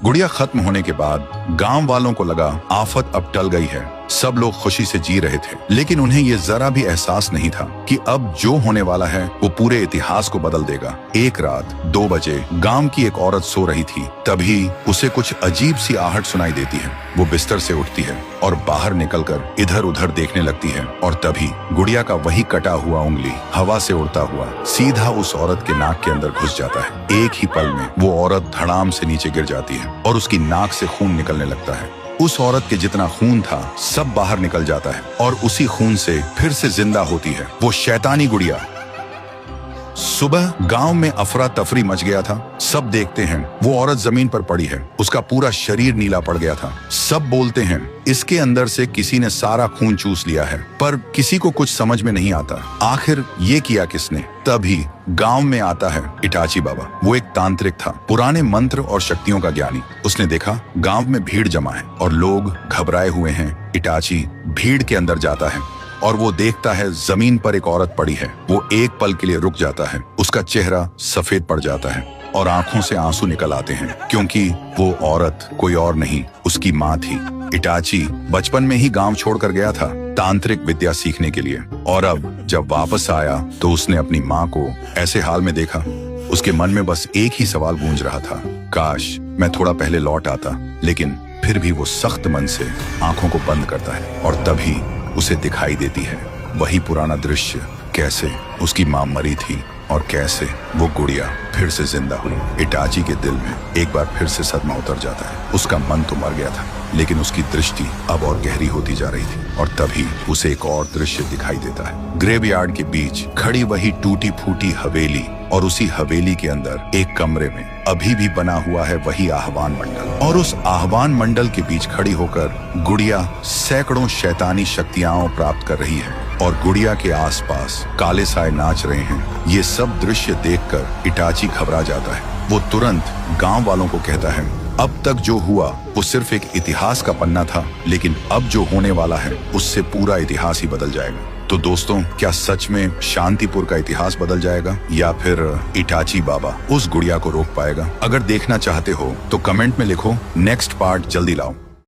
गुड़िया खत्म होने के बाद गांव वालों को लगा आफत अब टल गई है। सब लोग खुशी से जी रहे थे, लेकिन उन्हें ये जरा भी एहसास नहीं था कि अब जो होने वाला है वो पूरे इतिहास को बदल देगा। एक रात 2 बजे गांव की एक औरत सो रही थी, तभी उसे कुछ अजीब सी आहट सुनाई देती है। वो बिस्तर से उठती है और बाहर निकलकर इधर उधर देखने लगती है, और तभी गुड़िया का वही कटा हुआ उंगली हवा से उड़ता हुआ सीधा उस औरत के नाक के अंदर घुस जाता है। एक ही पल में वो औरत धड़ाम से नीचे गिर जाती है और उसकी नाक से खून निकलने लगता है। उस औरत के जितना खून था सब बाहर निकल जाता है और उसी खून से फिर से जिंदा होती है वो शैतानी गुड़िया। सुबह गांव में अफरा तफरी मच गया था। सब देखते हैं वो औरत जमीन पर पड़ी है, उसका पूरा शरीर नीला पड़ गया था। सब बोलते हैं इसके अंदर से किसी ने सारा खून चूस लिया है, पर किसी को कुछ समझ में नहीं आता आखिर ये किया किसने। तभी गांव में आता है इटाची बाबा। वो एक तांत्रिक था, पुराने मंत्र और शक्तियों का ज्ञानी। उसने देखा गांव में भीड़ जमा है और लोग घबराए हुए हैं। इटाची भीड़ के अंदर जाता है और वो देखता है जमीन पर एक औरत पड़ी है। वो एक पल के लिए रुक जाता है, उसका चेहरा सफेद पड़ जाता है और आंखों से आंसू निकल आते हैं, क्योंकि वो औरत कोई और नहीं उसकी माँ थी। इटाची बचपन में ही गांव छोड़कर गया था तांत्रिक विद्या सीखने के लिए, और अब जब वापस आया तो उसने अपनी माँ को ऐसे हाल में देखा। उसके मन में बस एक ही सवाल गूंज रहा था, काश मैं थोड़ा पहले लौट आता। लेकिन फिर भी वो सख्त मन से आंखों को बंद करता है और तभी उसे दिखाई देती है वही पुराना दृश्य, कैसे उसकी मां मरी थी और कैसे वो गुड़िया फिर से जिंदा हुई। इटाची के दिल में एक बार फिर से सदमा उतर जाता है। उसका मन तो मर गया था, लेकिन उसकी दृष्टि अब और गहरी होती जा रही थी, और तभी उसे एक और दृश्य दिखाई देता है। ग्रेवयार्ड के बीच खड़ी वही टूटी फूटी हवेली, और उसी हवेली के अंदर एक कमरे में अभी भी बना हुआ है वही आह्वान मंडल, और उस आह्वान मंडल के बीच खड़ी होकर गुड़िया सैकड़ों शैतानी शक्तियां प्राप्त कर रही है, और गुड़िया के आसपास काले साए नाच रहे हैं। ये सब दृश्य देखकर इटाची घबरा जाता है। वो तुरंत गांव वालों को कहता है अब तक जो हुआ वो सिर्फ एक इतिहास का पन्ना था, लेकिन अब जो होने वाला है उससे पूरा इतिहास ही बदल जाएगा। तो दोस्तों, क्या सच में शांतिपुर का इतिहास बदल जाएगा, या फिर इटाची बाबा उस गुड़िया को रोक पाएगा? अगर देखना चाहते हो तो कमेंट में लिखो, नेक्स्ट पार्ट जल्दी लाओ।